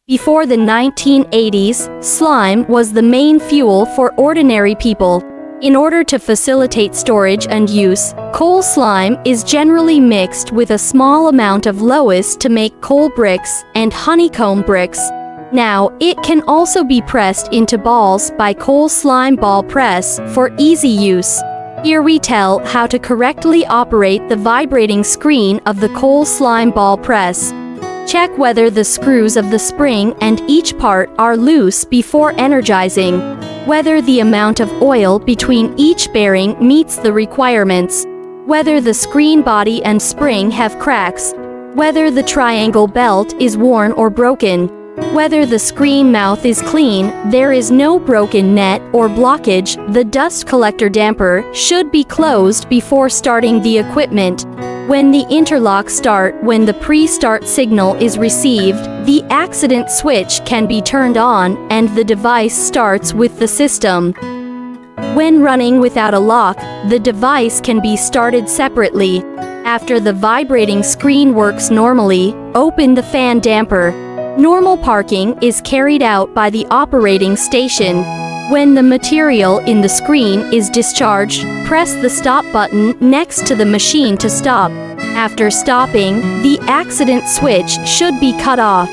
Before the 1980s, slime was the main fuel for ordinary people. In order to facilitate storage and use, coal slime is generally mixed with a small amount of Loess to make coal bricks and honeycomb bricks. Now, it can also be pressed into balls by coal slime ball press for easy use. Here we tell how to correctly operate the vibrating screen of the coal slime ball press. Check whether the screws of the spring and each part are loose before energizing, whether the amount of oil between each bearing meets the requirements, whether the screen body and spring have cracks, whether the triangle belt is worn or broken, whether the screen mouth is clean, there is no broken net or blockage. The dust collector damper should be closed before starting the equipment. When the interlocks start, when the pre-start signal is received, the accident switch can be turned on and the device starts with the system. When running without a lock, the device can be started separately. After the vibrating screen works normally, open the fan damper. Normal parking is carried out by the operating station. When the material in the screen is discharged, press the stop button next to the machine to stop. After stopping, the accident switch should be cut off.